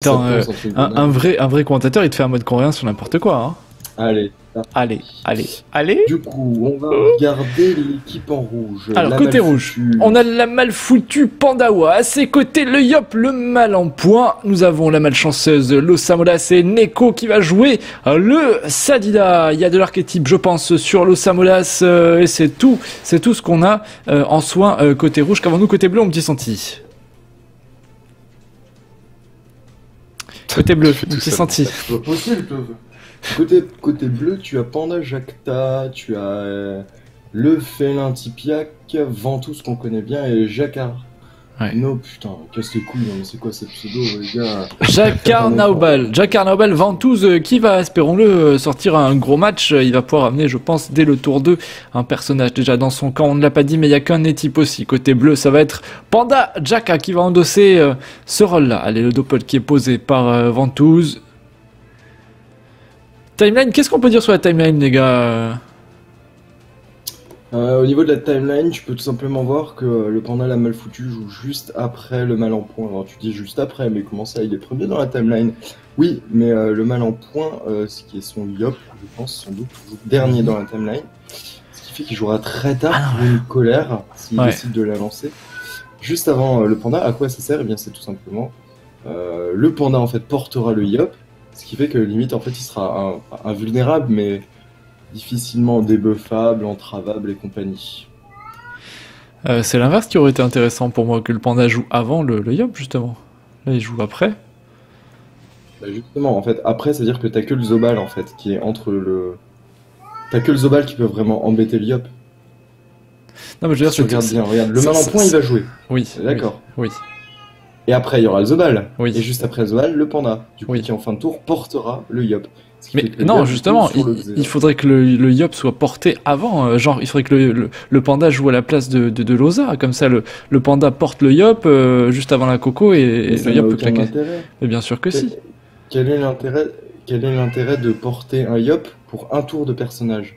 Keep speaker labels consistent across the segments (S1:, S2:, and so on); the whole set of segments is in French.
S1: Attends, un vrai commentateur, il te fait un mode coréen sur n'importe quoi. Hein.
S2: Allez.
S1: Allez.
S2: Du coup, on va regarder l'équipe en rouge.
S1: Alors, côté rouge, on a la mal foutue Pandawa. À ses côtés, le Yop, le mal en point. Nous avons la malchanceuse Losamolas et Neko qui va jouer le Sadida. Il y a de l'archétype, je pense, sur Losamolas. Et c'est tout ce qu'on a en soin côté rouge. Qu'avons-nous côté bleu, mon petit senti? Côté bleu, mon petit senti.
S2: C'est pas possible. Côté bleu, tu as Panda Jacta, tu as le Félin Tipiak, Ventouse qu'on connaît bien et Jacquard.
S1: Ouais.
S2: Non, putain, casse les couilles, mais c'est quoi ce pseudo, les gars?
S1: Jacquard Naubal, Ventouse qui va, espérons-le, sortir un gros match. Il va pouvoir amener, je pense, dès le tour 2, un personnage déjà dans son camp. On ne l'a pas dit, mais il n'y a qu'un étype aussi. Côté bleu, ça va être Panda Jacka qui va endosser ce rôle-là. Allez, le doppel qui est posé par Ventouse. Timeline, qu'est-ce qu'on peut dire sur la timeline, les gars?
S2: Au niveau de la timeline, tu peux tout simplement voir que le Panda la mal foutu joue juste après le mal en point. Alors tu dis juste après, mais comment ça, il est premier dans la timeline? Oui, mais le mal en point, ce qui est son Yop, je pense, sans doute, joue dernier dans la timeline. Ce qui fait qu'il jouera très tard pour une colère, s'il décide de la lancer. Juste avant le Panda, à quoi ça sert? Eh bien, c'est tout simplement le Panda en fait portera le Yop. Ce qui fait que limite en fait il sera invulnérable mais difficilement débuffable, entravable et compagnie.
S1: C'est l'inverse qui aurait été intéressant pour moi, que le Panda joue avant le Yop justement. Là il joue après.
S2: Bah justement en fait après c'est à dire que t'as que le Zobal en fait qui est entre le... T'as que le Zobal qui peut vraiment embêter le Yop.
S1: Non mais je veux dire,
S2: si tu regardes bien, regarde, le mal en point il va jouer.
S1: Oui.
S2: D'accord.
S1: Oui.
S2: Et après il y aura le Zobal.
S1: Oui.
S2: Et juste après le Zobal, le Panda. Du coup qui en fin de tour portera le Yop.
S1: Mais non, justement, il faudrait que le Yop soit porté avant. Genre, il faudrait que le Panda joue à la place de Losa. Comme ça, le Panda porte le Yop juste avant la Coco et le Yop peut claquer. Mais bien sûr que si.
S2: Quel est l'intérêt de porter un Yop pour un tour de personnage?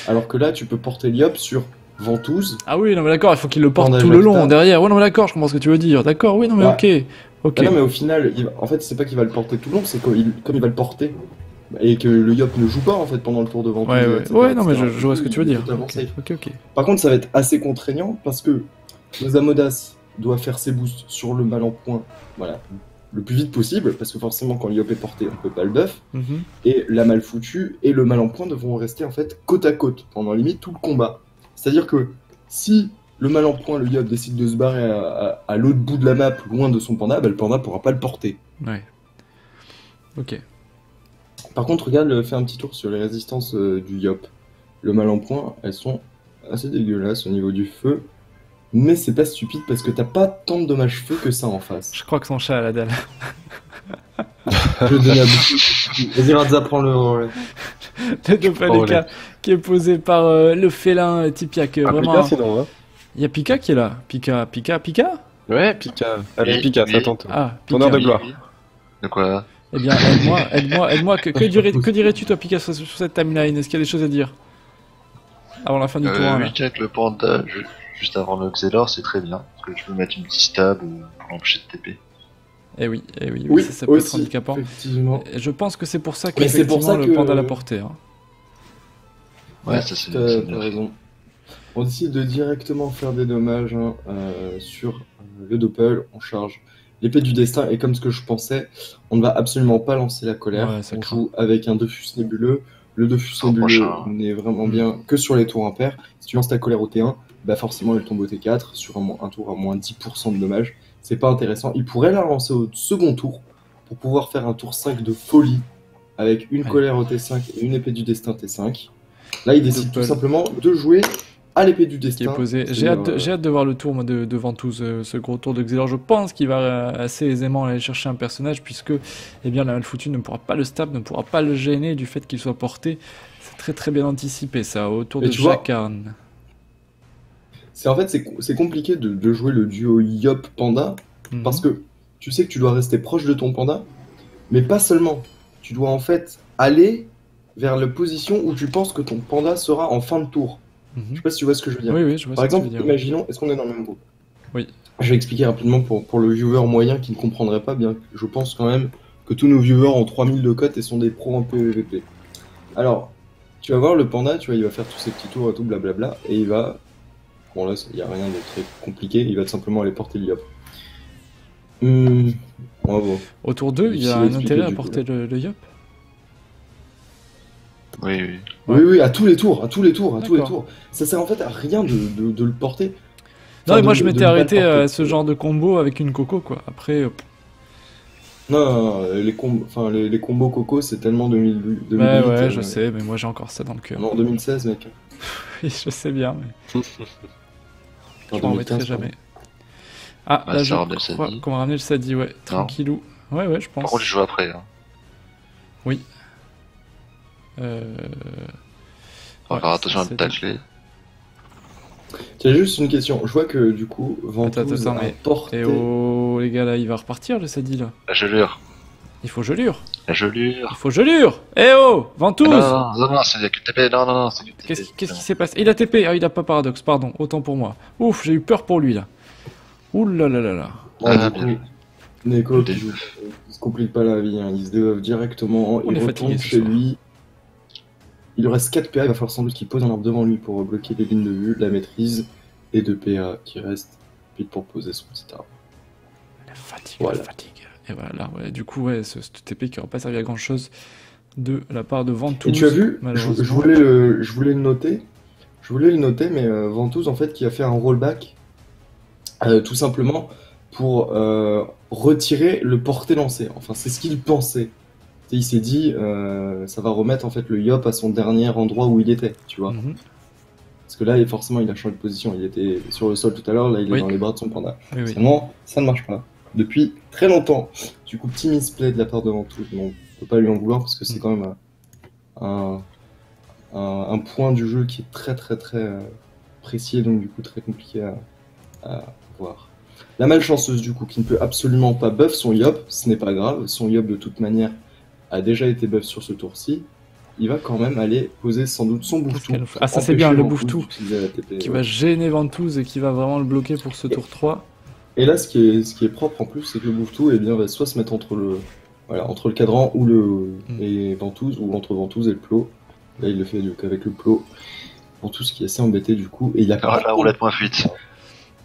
S2: Alors que là, tu peux porter le Yop sur Ventouse.
S1: Ah oui, non mais d'accord, il faut qu'il le porte tout le long derrière. Ouais, non mais d'accord, je comprends ce que tu veux dire. D'accord, oui, non mais ok.
S2: Non mais au final, en fait, c'est pas qu'il va le porter tout le long, c'est comme il va le porter. Et que le Yop ne joue pas en fait pendant le tour de Ventouse.
S1: Ouais, non mais je vois ce que tu veux dire. Ok.
S2: Par contre, ça va être assez contraignant parce que Losamodas doit faire ses boosts sur le mal en point, voilà, le plus vite possible, parce que forcément quand le Yop est porté, on peut pas le buff. Et la mal foutue et le mal en point devront rester en fait côte à côte pendant limite tout le combat. C'est-à-dire que si le mal en point, le Yop décide de se barrer à l'autre bout de la map, loin de son Panda, bah, le Panda pourra pas le porter.
S1: Ouais. Ok.
S2: Par contre, regarde, fais un petit tour sur les résistances du Yop. Le mal en point, elles sont assez dégueulasses au niveau du feu. Mais c'est pas stupide parce que t'as pas tant de dommages feu que ça en face.
S1: Je crois que son chat a la dalle.
S2: Je vais donner à bout. Vas-y, Radza, prends le relais.
S1: Le Dopaleka qui est posé par le félin Tipiak. Vraiment.
S3: Pika, sinon, hein.
S1: Il y a Pika qui est là. Pika?
S3: Ouais, Pika. Allez, Pika, ça tente.
S1: Ah,
S3: ton heure de gloire.
S4: De quoi?
S1: Eh bien, aide-moi. Que dirais-tu, toi, Pika, sur cette timeline? Est-ce qu'il y a des choses à dire avant la fin du tour 1
S4: Oui, avec le Panda, juste avant le Xelor, c'est très bien. Parce que tu peux mettre une petite stab pour l'empêcher de TP.
S1: Eh oui, ça peut
S2: aussi,
S1: être handicapant.
S2: Effectivement.
S1: Et je pense que c'est pour ça qu'effectivement le Panda l'a porté. Hein.
S4: Ouais, ça c'est
S2: t'as raison. On décide de directement faire des dommages sur le Doppel, on charge l'épée du destin, et comme ce que je pensais, on ne va absolument pas lancer la colère. On joue avec un Dofus nébuleux. Le Dofus nébuleux n'est vraiment bien que sur les tours impairs. Si tu lances ta colère au T1, bah forcément elle tombe au T4 sur un tour à moins 10% de dommages. C'est pas intéressant. Il pourrait la lancer au second tour pour pouvoir faire un tour 5 de folie avec une colère au T5 et une épée du destin T5. Là, il décide tout simplement de jouer à l'épée du destin.
S1: Qui est posé. J'ai hâte de voir le tour de Ventouse, ce gros tour de Xelor. Je pense qu'il va assez aisément aller chercher un personnage puisque eh bien, la malfoutue ne pourra pas le stab, ne pourra pas le gêner du fait qu'il soit porté. C'est très très bien anticipé ça, autour de Jackarn.
S2: En fait, c'est compliqué de jouer le duo Yop Panda parce que tu sais que tu dois rester proche de ton Panda, mais pas seulement. Tu dois en fait aller vers la position où tu penses que ton Panda sera en fin de tour. Je sais pas si tu vois ce que je veux dire.
S1: Oui, je vois.
S2: Par exemple, imaginons, est-ce qu'on est dans le même groupe?
S1: Oui.
S2: Je vais expliquer rapidement pour le viewer moyen qui ne comprendrait pas bien. Je pense quand même que tous nos viewers ont 3000 de cote et sont des pros en PvP. Alors, tu vas voir le panda, tu vois, il va faire tous ses petits tours et tout, blablabla, et il va... Bon là, il n'y a rien de très compliqué, il va tout simplement aller porter le Yop. Bravo.
S1: Autour d'eux, il y a un intérêt à porter le Yop.
S4: Oui, oui.
S2: Oui, à tous les tours, Ça sert en fait à rien de le porter.
S1: Non, mais moi je m'étais arrêté à ce genre de combo avec une coco, quoi. Après...
S2: Non, les combos coco, c'est tellement 2008.
S1: Ouais, je sais, mais moi j'ai encore ça dans le cœur.
S2: Non, 2016, mec.
S1: Oui, je sais bien, mais... je m'en remettrai jamais. Ah,
S4: bah,
S1: là, je crois qu'on va ramener le Sadi, ouais. Tranquillou. Ouais, je pense.
S4: Par contre, je joue après. Hein.
S1: Oui.
S4: On va faire attention à le tacler.
S2: Tiens, juste une question. Je vois que du coup, Ventouse a porté...
S1: Et oh, les gars, là, il va repartir le Sadi, là.
S4: La gelure.
S1: Il faut gelure.
S4: La gelure.
S1: Il faut gelure. Eh oh, Ventouse.
S4: Non, c'est du TP. Non, c'est du TP.
S1: Qu'est-ce qui s'est passé? Il a TP. Ah, il a pas paradoxe, pardon. Autant pour moi. Ouf, j'ai eu peur pour lui, là. Ouh là là là là.
S2: Neko, il se complique pas la vie, hein. Il se débuff directement, il retourne chez lui. Il lui reste 4 PA, il va falloir sans doute qu'il pose un arbre devant lui pour bloquer les lignes de vue, la maîtrise, et 2 PA qui restent vite pour poser son petit arbre.
S1: La fatigue. Et voilà, ouais, du coup, ouais, ce TP qui n'aura pas servi à grand chose de la part de Ventouse.
S2: Et tu as vu, je voulais le noter, mais Ventouse en fait qui a fait un rollback tout simplement pour retirer le porté lancé. Enfin, c'est ce qu'il pensait. Il s'est dit, ça va remettre en fait le Yop à son dernier endroit où il était, tu vois. Parce que là, forcément, il a changé de position. Il était sur le sol tout à l'heure, là, il est dans les bras de son panda. Seulement, ça ne marche pas. Depuis très longtemps. Du coup, petit misplay de la part de Ventouse. Bon, on peut pas lui en vouloir parce que c'est quand même un point du jeu qui est très précis et donc du coup très compliqué à voir. La malchanceuse du coup qui ne peut absolument pas buff son Yop, ce n'est pas grave, son Yop de toute manière a déjà été buff sur ce tour-ci, il va quand même aller poser sans doute son bouffe-tout.
S1: Ah ça c'est bien, le bouffe-tout qui va gêner Ventouse et qui va vraiment le bloquer pour ce tour 3.
S2: Et là ce qui est propre en plus c'est que le bouffe-tout va soit se mettre entre le cadran ou et Ventouse, ou entre Ventouse et le plot. Là il le fait avec le plot. Ventouse qui est assez embêté du coup, et il a
S4: la roulette point fuite.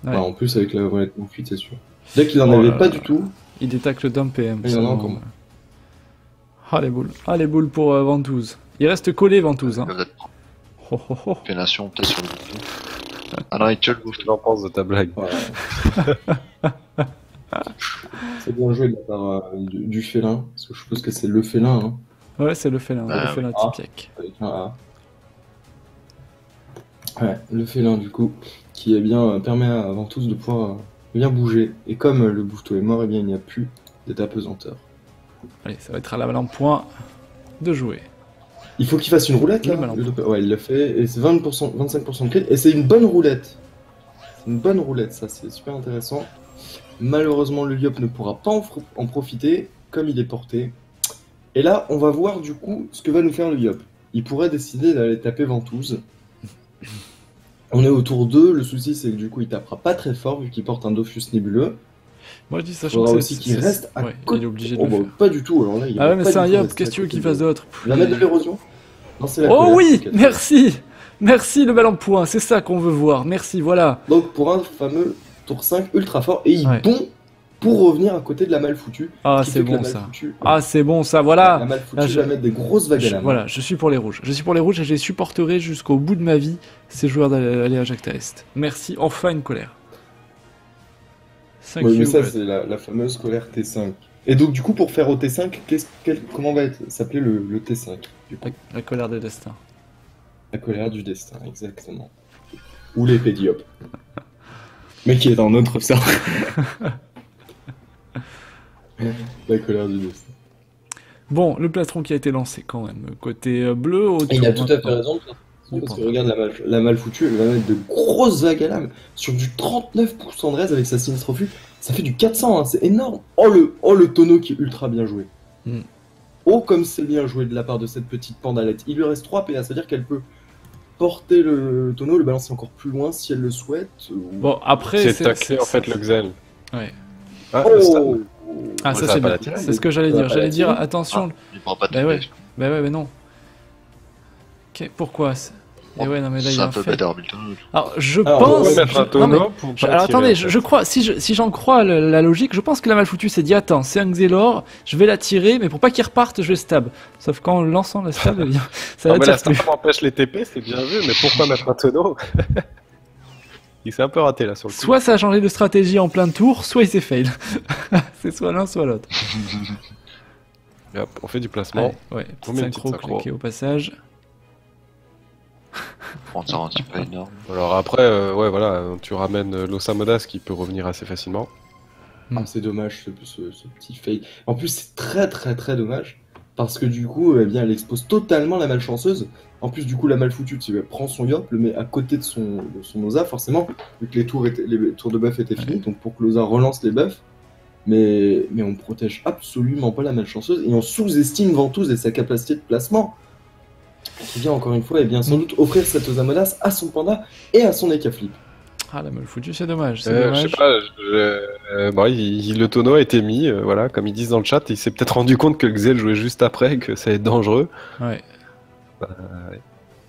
S2: Ouais. En plus avec la roulette point fuite c'est sûr. Dès qu'il en avait pas du tout.
S1: Il détacle d'un PM.
S2: Il y en a encore.
S1: Ah les boules pour Ventouse. Il reste collé Ventouse. Hein.
S4: Pénation peut-être sur le bouffe. Ah non, il tue le bouffe.
S3: Qu'est-ce que tu en penses de ta blague?
S2: C'est bien joué de la part du félin, parce que je suppose que c'est le félin. Hein.
S1: Ouais, c'est le félin, le félin typique.
S2: Avec un A. Ouais, le félin du coup, qui permet à Ventouse de pouvoir bien bouger. Et comme le bouffe-tout est mort, il n'y a plus d'apesanteur.
S1: Allez, ça va être à la balle en point de jouer.
S2: Il faut qu'il fasse une roulette là. Ouais, il l'a fait, et c'est 25% de crit, et c'est une bonne roulette. C'est une bonne roulette, ça, c'est super intéressant. Malheureusement, le Yop ne pourra pas en profiter, comme il est porté. Et là, on va voir du coup ce que va nous faire le Yop. Il pourrait décider d'aller taper Ventouse. On est au tour 2, le souci c'est que du coup il tapera pas très fort vu qu'il porte un Dofus nébuleux.
S1: Moi je dis ça,
S2: il faudra aussi qu'il reste à côté.
S1: Il est obligé de le faire.
S2: Pas du tout, alors là il
S1: Ah ouais mais c'est un Yop, qu'est-ce que tu veux qu'il fasse d'autre?
S2: Il va mettre de l'érosion.
S1: Oh oui, merci. Merci le bal en point, c'est ça qu'on veut voir, merci, voilà.
S2: Donc pour un fameux tour 5 ultra fort, et il bond pour revenir à côté de la mal foutue.
S1: Ah c'est bon ça. Ah c'est bon ça, voilà.
S2: La mal foutue va mettre des grosses vagues à la main.
S1: Voilà, je suis pour les rouges. Je suis pour les rouges et je les supporterai jusqu'au bout de ma vie, ces joueurs d'aller à Jacta Est. Merci, enfin une colère.
S2: Oui, mais ça c'est la fameuse colère T5. Et donc du coup pour faire au T5, comment va s'appeler le T5 du coup
S1: la colère des destins.
S2: La colère du destin, exactement. Ou l'épée d'Yop. Mais qui est dans notre sort. La colère du destin.
S1: Bon, le plastron qui a été lancé quand même. Côté bleu,
S2: il a tout à fait raison. Parce que regarde la mal foutue, elle va mettre de grosses vagues à l'âme. Sur du 39% de raise avec sa sinistre refus, ça fait du 400, hein, c'est énorme. Oh le tonneau qui est ultra bien joué. Oh comme c'est bien joué de la part de cette petite pandalette. Il lui reste 3 PA, c'est-à-dire qu'elle peut porter le tonneau, le balancer encore plus loin si elle le souhaite.
S1: Bon après
S3: c'est tacler en fait le Xel.
S1: Ouais.
S3: Ah,
S1: Ah, ça c'est bien. C'est ce que j'allais dire. J'allais dire, attention.
S4: Il prend pas de
S1: Bah ouais, mais non. Pourquoi et ouais, non, mais là, il y a un fait. Alors, je pense.
S3: Mettre un tonneau pour pas
S1: alors attendez, je crois, si j'en crois la logique, je pense que la Malfoutu s'est dit attends, c'est un Xelor, je vais la tirer, mais pour pas qu'il reparte, je vais stab. Sauf qu'en lançant la stab, eh bien, ça va
S3: la
S1: tirer
S3: stab empêche les TP, c'est bien vu, mais pourquoi mettre un tonneau? Il s'est un peu raté là sur le coup.
S1: Soit ça a changé de stratégie en plein tour, soit il s'est fail. C'est soit l'un, soit l'autre.
S3: Et hop, on fait du placement.
S1: Ouais, petite synchro cliqué au passage.
S4: On s'en rend pas énorme.
S3: Alors après, ouais, voilà, tu ramènes l'Osamodas qui peut revenir assez facilement.
S2: C'est dommage ce petit fail. En plus, c'est très dommage parce que du coup, eh bien, elle expose totalement la malchanceuse. En plus, du coup, la Malfoutue, elle prend son Yop, le met à côté de son Osa, forcément, vu que les tours de buff étaient finis, donc pour que l'Osa relance les buffs. Mais on protège absolument pas la malchanceuse et on sous-estime Ventouse et sa capacité de placement. Qui vient encore une fois, et bien sans doute offrir cette Osamodas à son panda et à son Ekaflip.
S1: Ah, la Malfoutu, c'est dommage.
S3: Je sais pas, bon, le tonneau a été mis, voilà, comme ils disent dans le chat, il s'est peut-être rendu compte que le Xel jouait juste après, que ça allait être dangereux.
S1: Ouais.
S3: Ouais.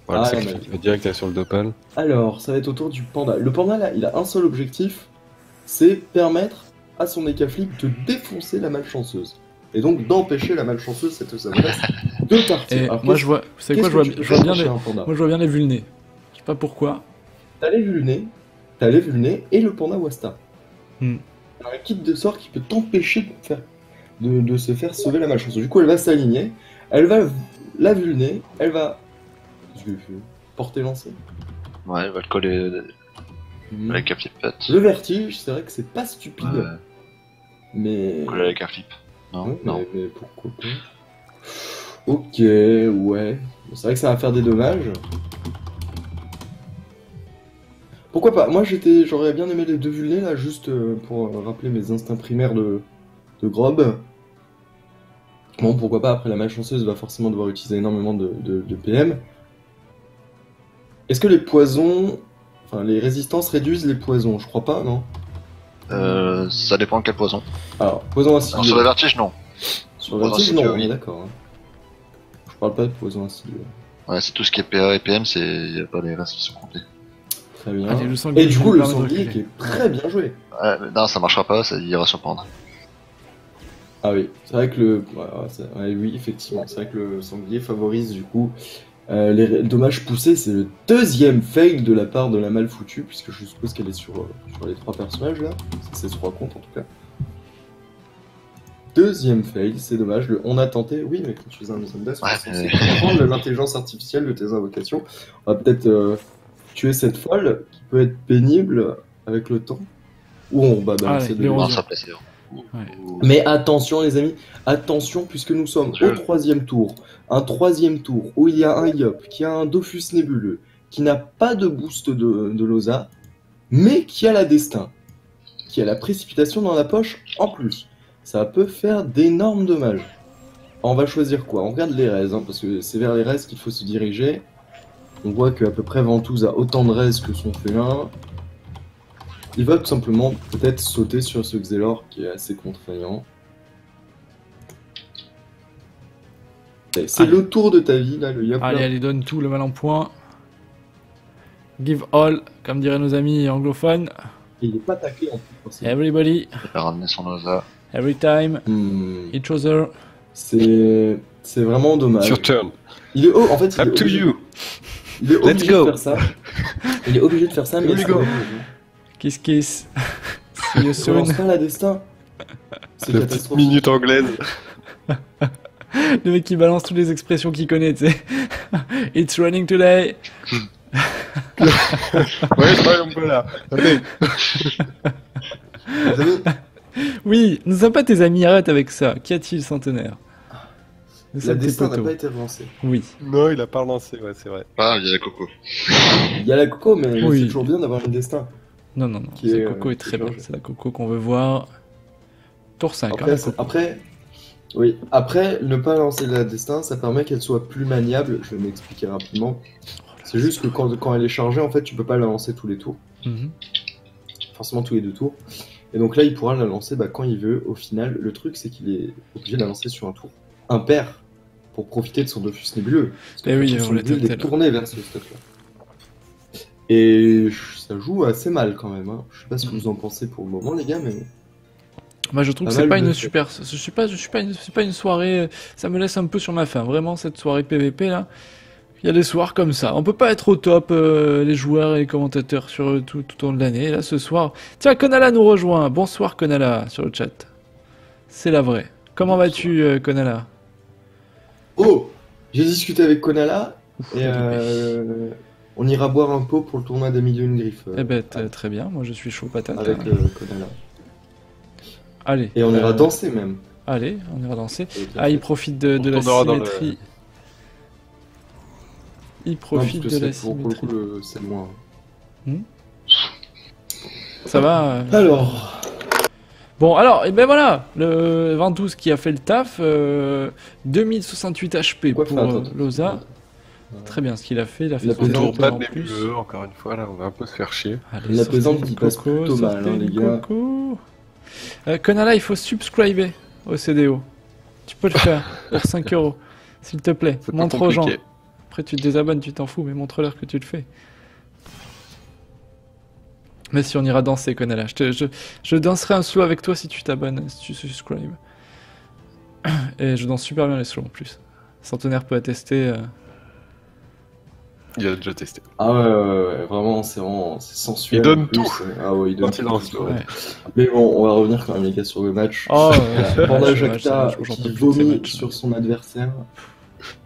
S3: Voilà, c'est qu'il va direct aller sur le Doppel.
S2: Alors, ça va être au tour du panda. Le panda, là, il a un seul objectif, c'est permettre à son Ekaflip de défoncer la malchanceuse. Et donc d'empêcher la malchanceuse, cette Osamodas, de partir.
S1: Et alors, moi, je vois, vous savez quoi, je vois bien les vulnés. Je sais pas pourquoi.
S2: T'as les vulnés et le panda Wasta. Un kit de sort qui peut t'empêcher de se faire sauver la malchanceuse. Du coup, elle va s'aligner, elle va la vulner, elle va porter lancer.
S4: Ouais, elle va le coller avec un flip pet.
S2: Le vertige, c'est vrai que c'est pas stupide.
S4: Ouais.
S2: Mais.
S4: Coller avec un flip. Non, non.
S2: Mais pourquoi pas? Ok, ouais. C'est vrai que ça va faire des dommages. Pourquoi pas? Moi j'aurais bien aimé les deux vulnés là, juste pour rappeler mes instincts primaires de Grob. Bon, pourquoi pas, après la malchanceuse va forcément devoir utiliser énormément de PM. Est-ce que les poisons... Enfin, les résistances réduisent les poisons? Je crois pas, non?
S4: Ça dépend de quel poison.
S2: Alors, poison acidieux.
S4: Alors, sur le vertige, non.
S2: Sur le vertige, non, on est d'accord. Hein. Je parle pas de poison acidieux.
S4: Ouais, c'est tout ce qui est PA et PM, y a pas les restes qui sont comptés.
S2: Très bien.
S1: Allez,
S2: et du coup, le sanglier qui est très bien joué.
S4: Non, ça marchera pas, ça ira surprendre.
S2: Ah oui, c'est vrai que oui, effectivement, c'est vrai que le sanglier favorise du coup les dommages poussés. C'est le deuxième fail de la part de la Malfoutue, puisque je suppose qu'elle est sur les trois personnages là. C'est sur 3 comptes en tout cas. Deuxième fail, c'est dommage. On a tenté, oui, mais quand tu fais un Muson Death, on est censé comprendre l'intelligence artificielle de tes invocations. On va peut-être tuer cette folle qui peut être pénible avec le temps. Ou on va balancer de
S4: l'érosion.
S1: Ouais.
S2: Mais attention les amis, attention puisque nous sommes au 3e tour. Un 3e tour où il y a un Yop, qui a un Dofus nébuleux, qui n'a pas de boost de Losa, mais qui a la destin, qui a la précipitation dans la poche en plus. Ça peut faire d'énormes dommages. On va choisir quoi? On regarde les raises, parce que c'est vers les raises qu'il faut se diriger. On voit qu'à peu près Ventouse a autant de raises que son félin. Il va tout simplement peut-être sauter sur ce Xelor qui est assez contraignant. C'est le tour de ta vie là, le Yop.
S1: Allez, donne tout, le mal en point. Give all, comme diraient nos amis anglophones.
S2: Et il n'est pas taclé en plus.
S1: Everybody.
S4: Il va ramener son Osa.
S1: Every time. Each other.
S2: C'est vraiment dommage.
S3: Your turn.
S2: Il est en fait,
S3: Up to you.
S2: Il est obligé de faire ça. Il est obligé de faire ça, mais
S1: Kiss kiss. See you soon.
S2: Relance pas la destin.
S3: C'est la petite minute anglaise.
S1: Le mec qui balance toutes les expressions qu'il connaît, tu sais. It's raining today.
S3: Ouais, je crois qu'on peut là. Allez.
S2: Les amis.
S1: Oui, nous sommes pas tes amis, arrête avec ça. Qu'y a-t-il, centenaire?
S2: La destin n'a pas été relancée.
S1: Oui.
S3: Non, il a pas relancé, ouais, c'est vrai.
S4: Ah, il y a la coco.
S2: Il y a la coco, mais c'est toujours bien d'avoir une destin.
S1: Non. La coco est très bien. C'est la coco qu'on veut voir. Tour 5.
S2: Après, ne pas lancer la destin, ça permet qu'elle soit plus maniable. Je vais m'expliquer rapidement. C'est juste que quand elle est chargée, en fait, tu peux pas la lancer tous les tours. Forcément tous les 2 tours. Et donc là, il pourra la lancer quand il veut. Au final, le truc, c'est qu'il est obligé de la lancer sur un tour impair pour profiter de son Dofus nébuleux. Parce que
S1: Et oui,
S2: son build est tourné vers ce stuff-là. Et ça joue assez mal quand même. Hein. Je sais pas ce que vous en pensez pour le moment, les gars, mais.
S1: Moi, je trouve que c'est pas une super. C'est pas une soirée. Ça me laisse un peu sur ma faim. Vraiment, cette soirée PVP là. Il y a des soirs comme ça. On peut pas être au top, les joueurs et les commentateurs sur tout au long de l'année. Là, ce soir. Tiens, Konala nous rejoint. Bonsoir, Konala, sur le chat. C'est la vraie. Comment vas-tu, Konala?
S2: Oh, j'ai discuté avec Konala et on ira boire un pot pour le tournoi des millions de griffes.
S1: Eh ben, très bien. Moi, je suis chaud patate.
S2: Avec Konala.
S1: Allez.
S2: Et on ira danser même.
S1: Allez, on ira danser. Ah, il profite de la symétrie. Il profite de la symétrie.
S2: Pour le coup, c'est moins.
S1: Ça va
S2: Alors.
S1: Bon, alors, et ben voilà, le Ventouse qui a fait le taf, 2068 HP pour Loza. Très bien ce qu'il a fait, il a fait
S3: son tour pas de nébuleux, encore une fois, là, on va un peu se faire chier.
S2: Allez, la pesante qui passe plutôt mal, hein, les gars.
S1: Konala, il faut subscriber au CDO. Tu peux le faire pour 5 €, s'il te plaît. Montre aux gens. Après, tu te désabonnes, tu t'en fous, mais montre-leur que tu le fais. Mais si on ira danser, Konala, je danserai un slow avec toi si tu t'abonnes, si tu subscribes. Et je danse super bien les slows en plus. Centenaire peut attester.
S3: Il a déjà testé.
S2: Ah ouais, vraiment, c'est sensuel.
S3: Il donne tout.
S2: Ah ouais, il donne tout.
S3: Ouais.
S2: Mais bon, on va revenir quand même, les gars, sur le match.
S1: Oh,
S2: Panda Jacta qui vomit sur son adversaire.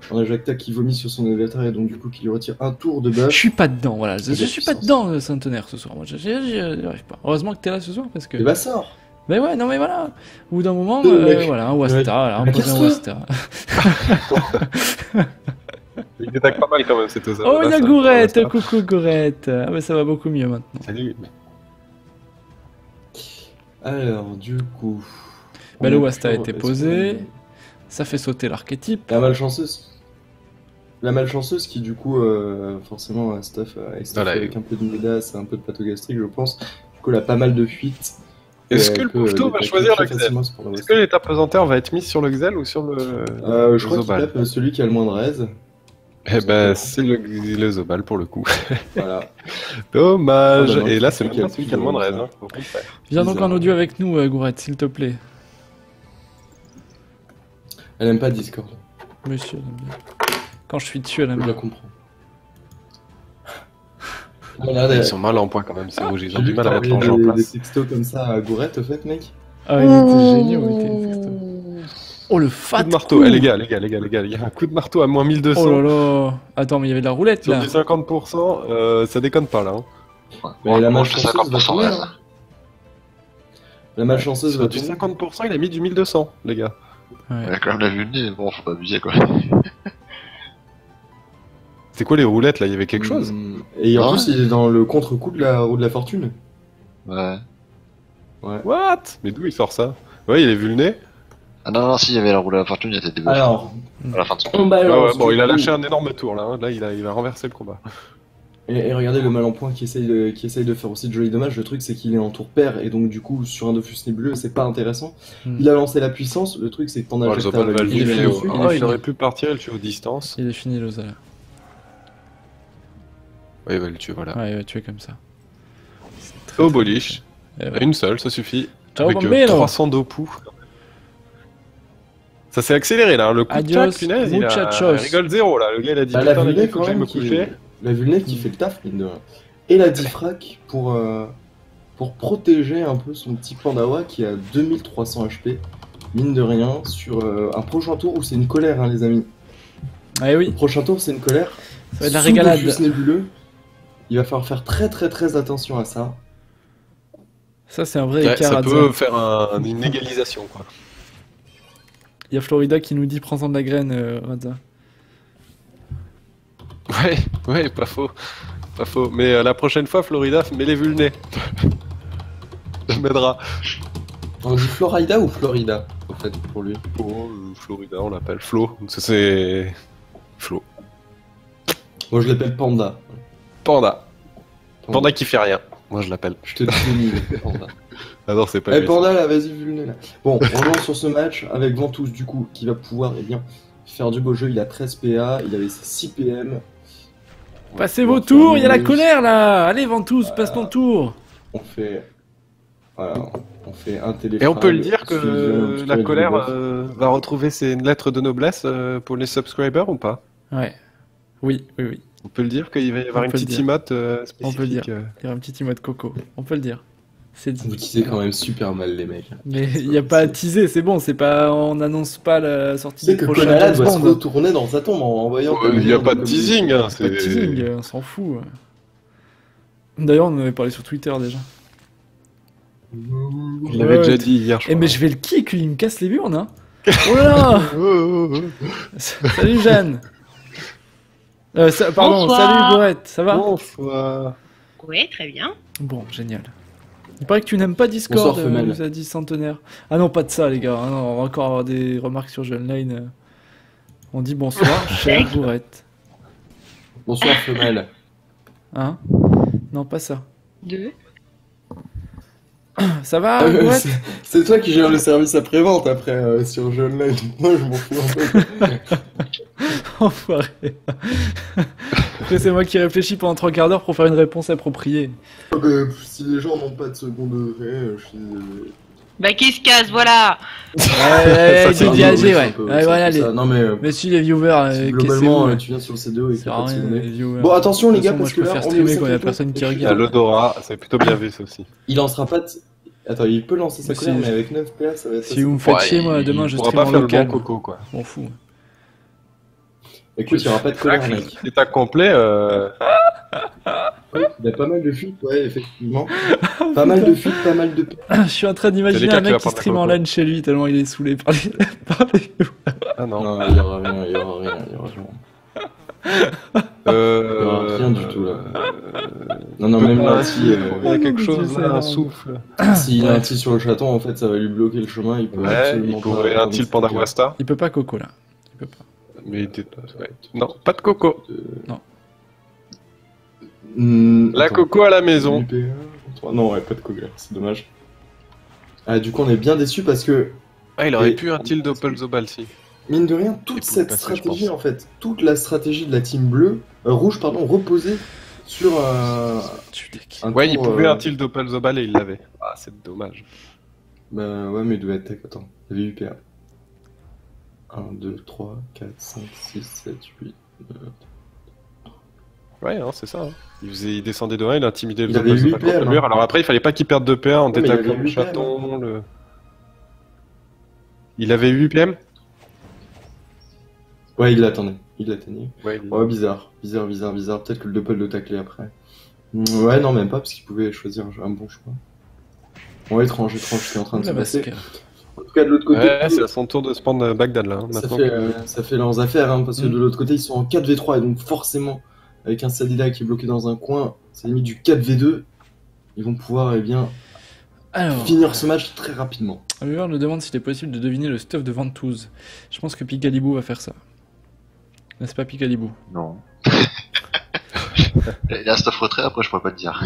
S2: Panda Jacta qui vomit sur son adversaire et donc du coup qui lui retire un tour de buff.
S1: Je suis pas dedans, voilà. Je suis pas dedans, Centenaire, ce soir. Moi, j'y arrive pas. Heureusement que t'es là ce soir parce que.
S2: Et bah sort.
S1: Mais ouais, non mais voilà. Au bout d'un moment, voilà, un Wasta, voilà, on pose un Wasta.
S3: Il détaque pas mal quand même, cette Osa.
S1: Oh, il y a Gourette, coucou Gourette. Ah bah ça va beaucoup mieux maintenant.
S3: Salut.
S2: Alors, du coup...
S1: Bah le Wasta a été posé, ça fait sauter l'archétype.
S2: La malchanceuse qui du coup, forcément, stuff avec un peu de médasse, un peu de patogastrique, je pense. Du coup, elle a pas mal de fuites.
S3: Est-ce que le Pouveteau va choisir le Xel? Est-ce que l'état pesanteur va être mis sur le Xel ou sur le
S2: je crois qu'il tape celui qui a le moins de raise.
S3: Eh ben, c'est le Zobal pour le coup.
S2: Voilà.
S3: Dommage. Et là, c'est même pas celui qui a le moins de raise. Hein.
S1: Viens donc en audio avec nous, Gourette, s'il te plaît.
S2: Elle aime pas Discord.
S1: Monsieur, elle aime bien. Quand je suis dessus, elle aime bien.
S2: Je la comprends.
S3: Ils sont mal en point quand même, ces rouges. Ils ont du mal à mettre en place.
S2: Des textos comme ça à Gourette, au fait, mec.
S1: Ah, il était génial, il était textos. Oh le fat
S3: coup de marteau, les gars, il y a un coup de marteau à moins 1200.
S1: Oh là là. Attends, mais il y avait de la roulette là.
S3: Sur du 50%, ça déconne pas là.
S2: Hein. Mais la malchanceuse va tomber. La malchanceuse va
S3: tomber. Sur du 50%, il a mis du 1200, les gars.
S4: Ouais. Il a quand même la vue de nez, bon, faut pas abuser quoi.
S3: C'est quoi les roulettes là? Il y avait quelque chose?
S2: Et en plus, il est dans le contre-coup de la roue de la fortune.
S4: Ouais.
S3: What? Mais d'où il sort ça? Ouais, il a vu le nez.
S4: Ah non, si, il y avait la roue de la fortune, il y a des
S2: alors,
S4: à la fin de son
S3: bon, il a lâché un énorme tour là, hein. Là il va renverser le combat.
S2: Et regardez le mal en point qui essaye de faire aussi de jolis dommages. Le truc c'est qu'il est en tour pair et donc du coup sur un Dofus nébuleux c'est pas intéressant. Il a lancé la puissance, le truc c'est que Panda Jacta
S3: il aurait pu partir et le tuer aux distances.
S1: Il est fini Loza là.
S3: Ouais, il va le tuer, voilà.
S1: Ouais, il va le tuer comme ça.
S3: Au boliche. Une seule, ça suffit.
S1: Ciao,
S3: avec 300 d'opou. Ça s'est accéléré là, le coup de Jack, punaise, il rigole zéro là. Le gars il a dit putain les gars, faut que j'aille me coucher.
S2: La vulnève qui fait le taf, mine de rien. Et la diffrac pour protéger un peu son petit Pandawa qui a 2300 HP, mine de rien, sur un prochain tour où c'est une colère, hein, les amis.
S1: Ah oui.
S2: Le prochain tour c'est une colère.
S1: Ça va être la régalade.
S2: Dofus nébuleux. Il va falloir faire très attention à ça.
S1: Ça c'est un vrai écart.
S3: Ça peut faire une égalisation quoi.
S1: Il y a Florida qui nous dit prends-en de la graine, Radza.
S3: Ouais, pas faux. Mais la prochaine fois, Florida, mets-les vu le nez. Ça m'aidera.
S2: On dit Florida ou Florida, en fait, pour lui?
S3: Oh, Florida, on l'appelle Flo. C'est Flo.
S2: Moi, je l'appelle Panda.
S3: Panda qui fait rien. Moi, je l'appelle.
S2: Je te dis Panda.
S3: Ah non, c'est pas
S2: Eh,
S3: blessé.
S2: Panda, là, vas-y, vu le nez, là. Bon, on lance sur ce match avec Ventouse, du coup, qui va pouvoir, eh bien, faire du beau jeu. Il a 13 PA, il avait ses 6 PM.
S1: Passez vos tours, il y a la colère là. Allez Ventouse, passe ton tour.
S2: On fait... Voilà, on fait un téléphone.
S3: Et on peut le dire que la colère va retrouver ses lettres de noblesse pour les subscribers ou pas?
S1: Ouais. Oui.
S3: On peut le dire qu'il va y avoir
S1: On
S3: une
S1: peut le
S3: petite
S1: dire.
S3: emote spécifique.
S1: On peut le dire. Il y aura un petit emote coco. On peut le dire. C'est dit.
S2: Vous teasez quand même super mal, les mecs.
S1: Mais il n'y a pas à teaser, c'est bon, c'est pas, on n'annonce pas la sortie
S2: Tu sais
S1: du
S2: que
S1: prochain
S2: Konala
S1: James
S2: doit se
S1: Bond.
S2: retourner dans sa tombe en voyant...
S3: Il n'y a pas de teasing, hein,
S1: Pas de teasing, on s'en fout. D'ailleurs, on en avait parlé sur Twitter déjà.
S3: Je l'avais déjà dit hier, je
S1: Eh
S3: crois.
S1: mais je vais le kick, lui, il me casse les burnes, hein. Oh là là. Salut Jeanne. Pardon,
S5: Bonsoir.
S1: salut Gourette, ça va?
S3: Bonsoir.
S5: Oui, très bien.
S1: Bon, génial. Il paraît que tu n'aimes pas Discord,
S2: Bonsoir, femelle.
S1: nous a dit Centenaire. Ah non, pas de ça, les gars. Ah non, on va encore avoir des remarques sur Jeanne. On dit bonsoir, chère Gourette.
S2: Bonsoir, femelle.
S1: Hein? Non, pas ça.
S5: 2.
S1: Ça va, Gourette?
S2: C'est toi qui gères le service après-vente après sur jeu online. Moi, je m'en fous un peu.
S1: Enfoiré. Après, c'est moi qui réfléchis pendant 3 quarts d'heure pour faire une réponse appropriée.
S2: Si les gens n'ont pas de second degré, je suis désolé.
S5: Bah, qui se casse, voilà.
S1: Ouais,
S3: c'est
S1: déviagé,
S2: un
S1: ouais.
S2: peu,
S1: Ouais,
S2: c'est
S1: voilà,
S2: un peu
S1: les...
S2: ça. Non, mais
S1: Mais si les viewers,
S2: si
S1: cassez-vous.
S2: globalement, tu viens sur le CDO et
S1: Ça
S2: que
S1: sert
S2: t'as
S1: à
S2: pas de
S1: rien,
S2: second
S1: les viewers.
S2: Bon, attention les
S1: De toute
S2: gars,
S1: façon,
S2: parce que
S1: moi, je
S2: là,
S1: préfère
S2: on est au
S1: streamer quand il y a
S2: cinquième
S1: personne
S2: tour,
S1: qui
S2: et
S1: regarde.
S3: Il y a l'odorat, c'est plutôt bien vu ça aussi.
S2: Il lancera pas de... Attends, il peut lancer sa
S1: Mais
S2: colère,
S1: si-
S2: mais avec 9 PA, ça va être...
S1: Si vous me faites
S3: Ouais,
S1: chier, moi,
S3: il
S1: demain, je
S3: pourra
S1: stream
S3: pas
S1: en
S3: faire
S1: local.
S3: le bon coco, quoi.
S1: Je m'en fous.
S2: Écoute, il y aura pas de colère, mec.
S3: C'est à complet,
S2: Il y a pas mal de fuites, ouais, effectivement. Pas mal de fuites, pas mal de...
S1: Je suis en train d'imaginer
S3: C'est
S1: un
S3: l'écart qui
S1: mec
S3: va
S1: qui
S3: prendre la
S1: stream en
S3: coco.
S1: LAN chez lui tellement il est saoulé par les... par les...
S3: Ah non.
S2: Non, il y aura rien, il y aura rien, il y aura rien. Il y aura rien du tout, là. Non, non, même là, si...
S3: il y a quelque
S1: Dieu,
S3: chose
S1: c'est
S3: là, un
S1: énorme.
S3: souffle.
S2: S'il a un tir sur le chaton, en fait, ça va lui bloquer le chemin, il peut
S3: Ouais,
S2: absolument
S3: il pourrait
S2: pas...
S3: un til Pandawasta.
S1: Il peut pas coco, là. Il peut pas.
S3: Mais il était... ouais. Non, pas de coco. La
S2: Attends.
S3: coco à la maison.
S2: UPA, non, ouais, pas de couleur, c'est dommage. Ah, du coup, on est bien déçus parce que,
S3: Ah, il aurait
S2: Et-
S3: pu un til Doppelzobal si.
S2: mine de rien,
S3: Il
S2: toute
S3: pouvait
S2: cette
S3: passer, je
S2: stratégie,
S3: pense.
S2: en fait, toute la stratégie de la team bleue, rouge, pardon, reposait sur
S1: Tu deck.
S2: un
S3: Ouais, il
S2: tour,
S3: pouvait un til Doppelzobal et il l'avait. Ah, c'est dommage.
S2: Bah ouais, mais il devait être tech, attends, il y avait UPA. 1, 2, 3, 4, 5, 6, 7, 8...
S3: Ouais, hein, c'est ça. Hein. Il descendait de 1, il intimidait le
S2: Il avait
S3: Doppelzobal
S2: 8
S3: contre le
S2: PM,
S3: mur.
S2: hein.
S3: Alors après, il fallait pas qu'il perde 2 PA en
S2: Ouais, mais il avait
S3: détaquant le
S2: 8 PM,
S3: chaton. Il avait 8 PM.
S2: Ouais, il l'attendait, il l'atteignait.
S3: Ouais,
S2: Ouais, bizarre. Peut-être que le doppel le taclait après. Ouais, non, même pas, parce qu'il pouvait choisir un bon choix. Bon, étrange, ce qui est en train de se
S1: La
S2: passer.
S1: masque.
S2: En tout cas, de l'autre côté,
S3: Ouais, c'est à son tour de se prendre Bagdad là, hein,
S2: ça
S3: maintenant.
S2: fait leurs affaires, hein, parce que
S1: Mm.
S2: de l'autre côté, ils sont en 4v3, et donc forcément, avec un Sadida qui est bloqué dans un coin, c'est limite du 4v2, ils vont pouvoir, eh bien,
S1: Alors,
S2: finir ce match très rapidement.
S1: un viewer nous demande s'il est possible de deviner le stuff de Ventouse. Je pense que Picalibou va faire ça. N'est-ce pas Picalibou?
S4: Non. Il y a un stuff retrait, après je pourrais pas te dire.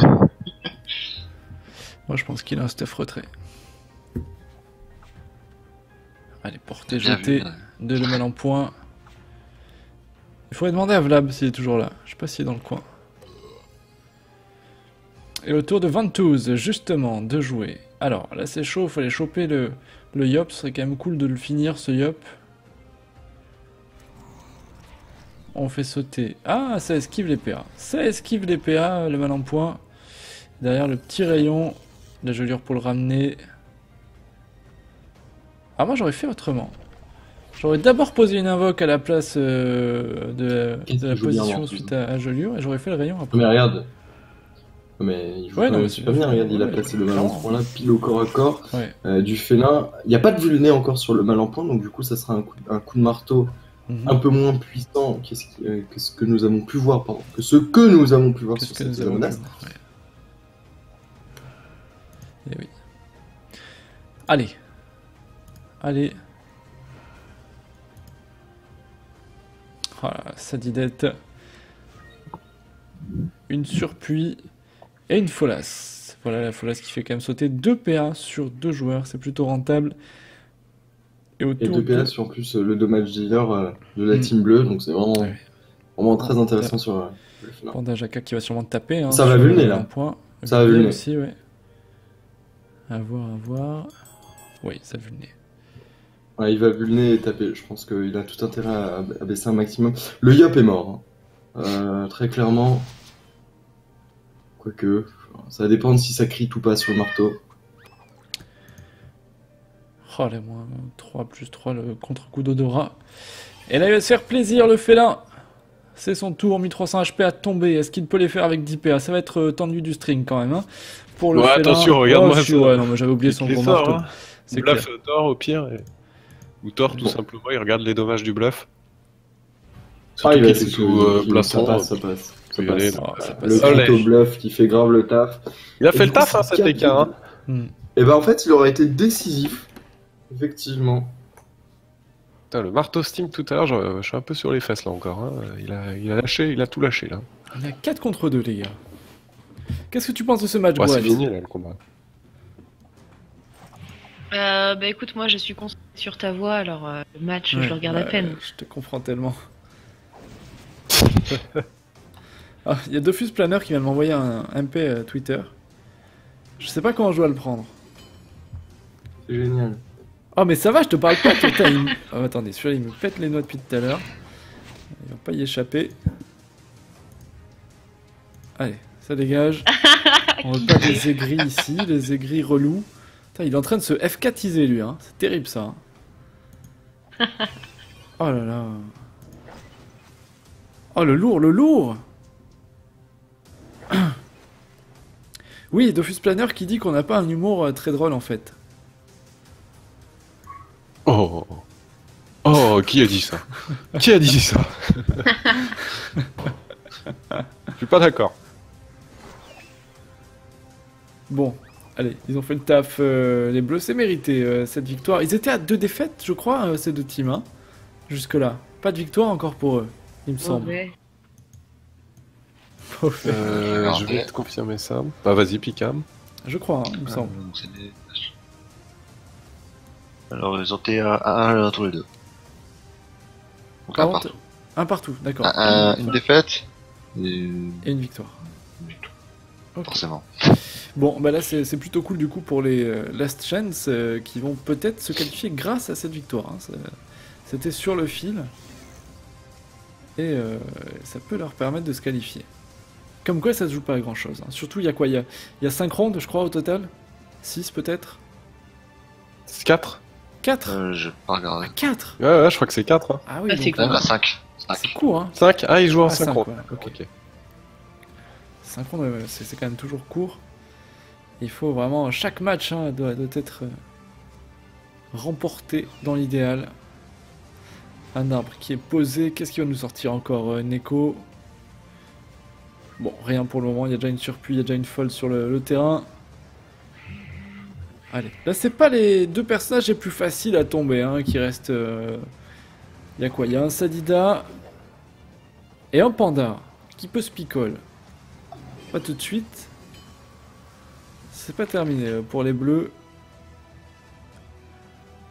S1: Moi je pense qu'il a un stuff retrait. Allez, portée,
S4: Bien
S1: jetée,
S4: vu.
S1: de le mal en point. Il faudrait demander à Vlab s'il est toujours là. Je sais pas s'il est dans le coin. Et au tour de Ventouse, justement, de jouer. Alors, là c'est chaud, il fallait choper le Yop. Ce serait quand même cool de le finir ce Yop. On fait sauter. Ah, ça esquive les PA. Ça esquive les PA, le mal en point. Derrière le petit rayon. La gelure pour le ramener. Ah, moi j'aurais fait autrement. J'aurais d'abord posé une invoque à la place de
S2: Qu'est-ce
S1: la
S2: que je veux dire,
S1: position
S2: moi
S1: suite à gelure et j'aurais fait le rayon après.
S2: Mais regarde. Mais il joue
S1: Ouais,
S2: quand
S1: non,
S2: même
S1: mais
S2: super
S1: c'est-
S2: bien, regarde, il a
S1: ouais,
S2: placé le mal
S1: clairement.
S2: en point là, pile au corps à corps.
S1: Ouais.
S2: Du félin. Il n'y a pas de vulné encore sur le mal en point, donc du coup, ça sera un coup de marteau
S1: Mhm.
S2: un peu moins puissant que ce que nous avons pu voir, pardon, que ce que nous avons pu voir
S1: Qu'est-ce
S2: sur
S1: que
S2: cette
S1: nous avons
S2: menace.
S1: vu, ouais. Eh oui. Allez. Allez. Voilà, Sadidette. Une surpuis et une folasse. Voilà la Folas qui fait quand même sauter 2 PA sur 2 joueurs, c'est plutôt rentable.
S2: Et 2 PA sur en plus le dommage dealer de la team bleue, donc c'est vraiment très intéressant sur le félin.
S1: Panda Jaka qui va sûrement taper.
S2: Ça va vulner là. Ça va vulner
S1: aussi, ouais. À voir. Oui, ça vulner.
S2: Ouais, il va vulner et taper. Je pense qu'il a tout intérêt à baisser un maximum. Le Yop est mort. Hein. Très clairement. Quoique, ça va dépendre si ça crit ou pas sur le marteau.
S1: Oh, les moins 3 plus 3, le contre-coup d'Odora. Et là, il va se faire plaisir, le félin. C'est son tour, 1300 HP à tomber. Est-ce qu'il peut les faire avec 10 PA? Ça va être tendu du string quand même. Hein. Pour le félin.
S3: Attention, regarde-moi ça.
S1: Ouais, non, mais j'avais oublié son gros marteau.
S3: Hein. C'est bluff Thor au pire. Ou Thor, tout simplement, il regarde les dommages du bluff.
S2: Surtout il va essayer sous plastron. Ça passe. Le couteau bluff qui fait grave le taf.
S3: Il a fait le taf, cet écart.
S2: Et ben en fait, il aurait été décisif. Effectivement.
S3: Putain, le marteau Sting tout à l'heure, je suis un peu sur les fesses là encore. Hein. Il a tout lâché là.
S1: On est 4 contre 2, les gars. Qu'est-ce que tu penses de ce match,
S3: c'est fini là le combat.
S5: Bah écoute, moi je suis concentré sur ta voix, alors le match je le regarde à peine.
S1: Je te comprends tellement. Il y a Dofus Planner qui vient de m'envoyer un MP Twitter. Je sais pas comment je dois le prendre.
S2: C'est génial.
S1: Oh mais ça va, je te parle pas. Oh, attendez, celui-là il me pète les noix depuis tout à l'heure. Il va pas y échapper. Allez, ça dégage. On veut pas des aigris ici, les aigris relous. Putain, il est en train de se F4iser lui, hein. C'est terrible ça. Hein. Oh là là. Oh le lourd. Oui, Dofus Planner qui dit qu'on n'a pas un humour très drôle en fait.
S3: Oh, qui a dit ça? Qui a dit ça? Je suis pas d'accord.
S1: Bon, allez, ils ont fait le taf, les Bleus, c'est mérité cette victoire. Ils étaient à 2 défaites, je crois, ces 2 teams, hein, jusque-là. Pas de victoire encore pour eux, il me semble.
S5: Ouais.
S3: Je vais te confirmer ça. Bah vas-y, Picam.
S1: Je crois, hein, il me semble.
S4: Alors ils ont été à 1 tous les deux. Donc
S1: un partout, d'accord.
S4: Une défaite
S1: et une victoire.
S4: Okay. Forcément.
S1: Bon, bah là c'est plutôt cool du coup pour les Last Chance qui vont peut-être se qualifier grâce à cette victoire. Hein. C'était sur le fil. Et ça peut leur permettre de se qualifier. Comme quoi ça se joue pas à grand chose. Hein. Surtout il y a quoi, il y a 5 rondes je crois au total. 6 peut-être.
S3: 4
S1: 4
S4: Je vais pas regarder.
S1: 4
S3: Ouais, je crois que c'est 4. Hein.
S1: Ah oui,
S5: c'est
S4: cool. 5.
S1: C'est court, hein.
S3: 5 Ah, ils jouent en 5 rondes.
S1: Ok. 5 rondes, ouais, c'est quand même toujours court. Il faut vraiment... Chaque match doit être remporté dans l'idéal. Un arbre qui est posé. Qu'est-ce qui va nous sortir encore Neko. Bon, rien pour le moment. Il y a déjà une surpuis, il y a déjà une folle sur le terrain. Allez, là c'est pas les 2 personnages les plus faciles à tomber, hein, qui restent... Il y a quoi? Il y a un Sadida et un Panda qui peut se picole. Pas tout de suite. C'est pas terminé pour les bleus.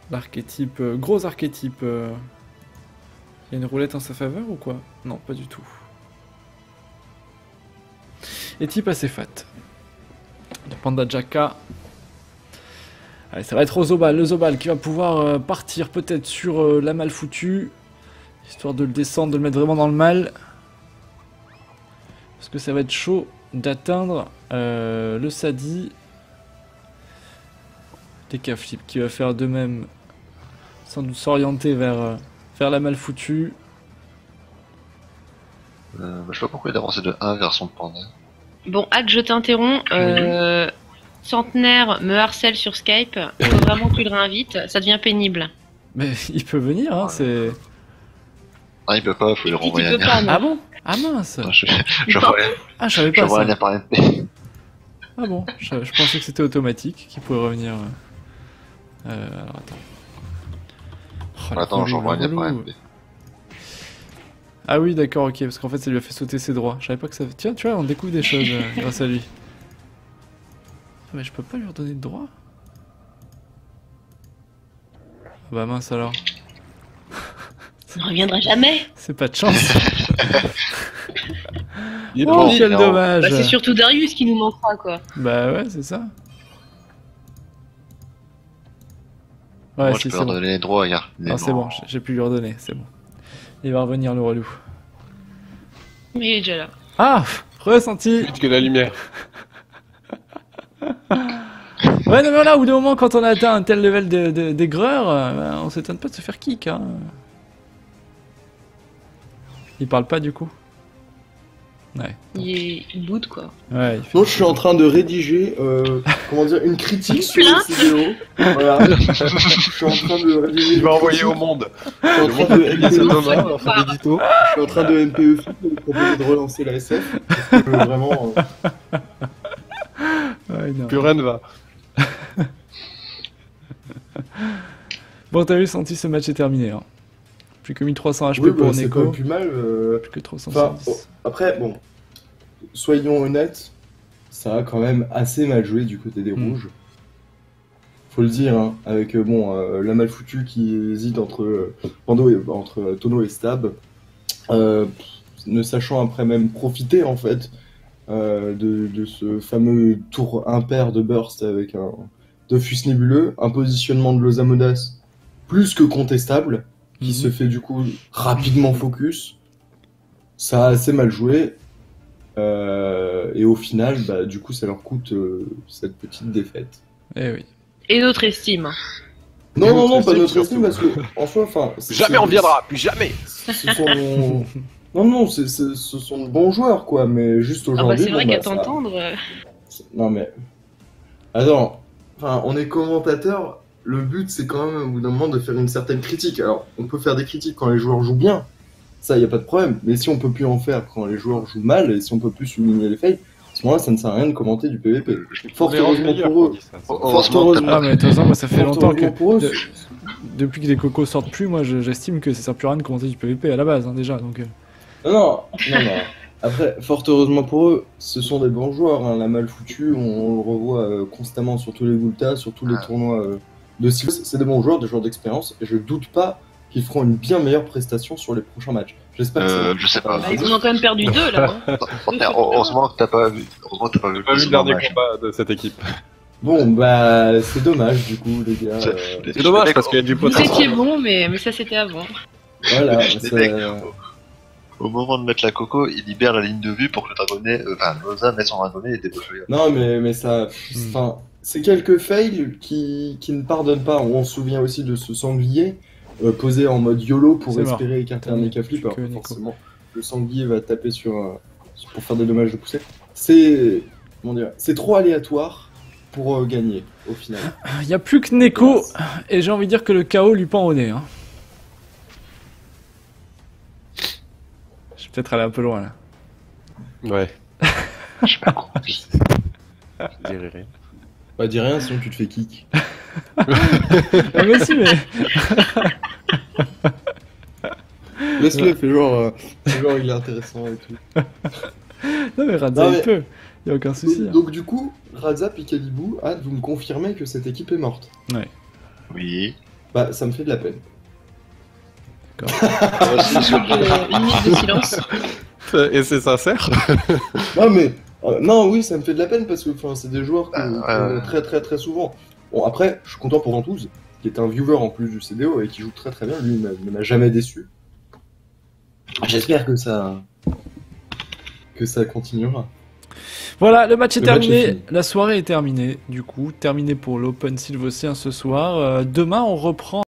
S1: L'archétype, gros archétype. Il y a une roulette en sa faveur ou quoi? Non, pas du tout. Et type assez fat. Le Panda Jaka. Allez, ça va être le Zobal qui va pouvoir partir peut-être sur la mal foutue. Histoire de le descendre, de le mettre vraiment dans le mal. Parce que ça va être chaud d'atteindre le Sadi. TK Flip qui va faire de même. Sans doute s'orienter vers la mal foutue.
S4: Je sais pas pourquoi il a avancé de 1 vers son Panda.
S5: Bon, Hack, je t'interromps. Centenaire me harcèle sur Skype. Il faut vraiment que tu le réinvites. Ça devient pénible.
S1: Mais il peut venir, hein, c'est...
S4: Ah, il peut pas, faut le renvoyer à
S5: pas,
S1: Ah bon? Ah mince.
S4: Je
S1: savais pas ça.
S4: Par MP.
S1: Ah bon, je pensais que c'était automatique, qu'il pouvait revenir... alors attends.
S4: Attends, j'envoie un par MP.
S1: Ah oui, d'accord, ok, parce qu'en fait ça lui a fait sauter ses droits. Je savais pas que ça... Tiens, tu vois, on découvre des choses grâce à lui. mais je peux pas lui redonner de droit. Bah mince alors.
S5: Ça ne reviendra jamais.
S1: C'est pas de chance.
S3: Il est
S1: Oh,
S3: parti.
S1: quel
S4: non.
S1: dommage.
S5: Bah, c'est surtout Darius qui nous manquera, quoi.
S1: Bah ouais, c'est ça. Ouais,
S4: Moi,
S1: si,
S4: je peux
S1: c'est
S4: leur
S1: bon.
S4: donner les droits, regarde.
S1: Non, c'est bon, j'ai pu lui redonner, c'est bon. Il va revenir le relou.
S5: Mais il est déjà là.
S1: Ah, ressenti.
S3: Vite que la lumière.
S1: Ouais, non mais là, au bout d'un moment, quand on a atteint un tel level d'aigreur, on s'étonne pas de se faire kick. Hein. Il parle pas du coup. Ouais.
S5: Il boude, quoi.
S1: Ouais, il fait...
S2: Non, je suis en train de rédiger, comment dire, une critique sur
S5: plainte.
S2: les CDO. Voilà. Je suis en train de rédiger.
S3: Il va
S2: une
S3: envoyer
S2: critique.
S3: au monde.
S2: Je suis en
S3: Le
S2: train
S3: monde
S2: de
S3: a payé ce
S2: MPE.
S3: dommage dans son édito.
S2: Je suis en train de MPE de proposer de relancer la SF. Parce que vraiment.
S1: Ouais, non.
S3: Plus rien ne va.
S1: Bon, t'as vu, senti, ce match est terminé. Hein. Plus que 1300 HP
S2: Oui,
S1: pour
S2: bah, c'est
S1: Neko.
S2: pas plus mal.
S1: Plus que 310.
S2: Enfin, après, bon, soyons honnêtes, ça a quand même assez mal joué du côté des rouges. Faut le dire, hein, avec la mal foutue qui hésite entre entre Tono et Stab, ne sachant après même profiter en fait de ce fameux tour impair de burst avec un Dofus nébuleux, un positionnement de Losamodas plus que contestable, qui se fait du coup rapidement focus. Ça a assez mal joué. Et au final, bah, du coup, ça leur coûte cette petite défaite.
S1: Eh oui.
S5: Et notre estime.
S2: Non, pas notre
S3: surtout.
S2: estime, parce que, en soi, enfin...
S3: Jamais on viendra, plus jamais.
S2: Ce sont... Non, ce sont de bons joueurs, quoi, mais juste
S5: Ah bah
S2: aujourd'hui...
S5: c'est vrai
S2: bon,
S5: qu'à
S2: bah, ça-
S5: t'entendre...
S2: Non, mais... Attends, enfin, on est commentateur, le but, c'est quand même, au bout d'un moment, de faire une certaine critique. Alors, on peut faire des critiques quand les joueurs jouent bien, ça, y a pas de problème, mais si on peut plus en faire quand les joueurs jouent mal, et si on peut plus souligner les fails, à ce moment-là, ça ne sert à rien de commenter du PVP. Fort heureusement pour eux.
S4: Heureusement que t'as
S1: Ah, mais de toute façon, moi, ça fait
S2: Fort
S1: longtemps que.
S2: heureusement pour eux,
S1: Depuis que les cocos sortent plus, moi, j'estime que ça sert plus à rien de commenter du PVP à la base, hein, déjà. Donc,
S2: Non. Après, fort heureusement pour eux, ce sont des bons joueurs. Hein. La mal foutue, on le revoit constamment sur tous les Gultas, sur tous les tournois de Silos. C'est des bons joueurs, des joueurs d'expérience, et je doute pas qu'ils feront une bien meilleure prestation sur les prochains matchs. J'espère que ça.
S4: Je sais pas.
S5: Bah, ils en ont quand même perdu 2, là. Hein.
S4: Heureusement que t'as pas vu. Heureusement que t'as pas vu
S3: J'ai pas vu le
S4: précédent
S3: dernier
S4: match.
S3: combat de cette équipe.
S2: Bon, bah, c'est dommage, du coup, les gars.
S3: C'est dommage parce qu'il y a du
S5: Vous
S3: potentiel.
S5: étiez bon, mais ça c'était avant.
S2: Voilà.
S4: Les mecs, au moment de mettre la coco, il libère la ligne de vue pour que le dragonnet, Loza mette son dragonnet et débouche le gars.
S2: Non, mais ça. Enfin, c'est quelques fails qui ne pardonnent pas. On se souvient aussi de ce sanglier posé en mode YOLO pour
S1: C'est
S2: espérer écarter un méca flip. Alors,
S1: que Nico.
S2: forcément, le sanglier va taper pour faire des dommages de poussée. C'est. Comment dire? C'est trop aléatoire pour gagner, au final.
S1: il n'y a plus que Neko, et j'ai envie de dire que le chaos lui pend au nez. Hein. Je vais peut-être aller un peu loin là.
S3: Ouais.
S4: J'ai pas compris.
S3: Je dirais rien.
S2: Bah, dis rien, sinon tu te fais kick.
S1: Ah, mais si, mais.
S2: Laisse-le, fais genre il est intéressant et tout.
S1: Non, mais Radza,
S2: Non, mais-
S1: il peut. Il n'y a aucun souci. hein.
S2: Donc, du coup, Razap et Kalibou, vous me confirmez que cette équipe est morte.
S4: Oui.
S2: Bah, ça me fait de la peine.
S5: Une minute de silence.
S3: Et c'est sincère.
S2: Non, mais. Non, oui, ça me fait de la peine parce que c'est des joueurs qu'on
S4: Ah,
S2: a très très très souvent. Bon, après, je suis content pour Ventouse, qui est un viewer en plus du CDO et qui joue très très bien. Lui, il ne m'a jamais déçu. J'espère que ça continuera.
S1: Voilà, le match est
S2: Le match est
S1: terminé.
S2: fini.
S1: La soirée est terminée, du coup. Terminé pour l'Open Sylvocien ce soir. Demain, on reprend.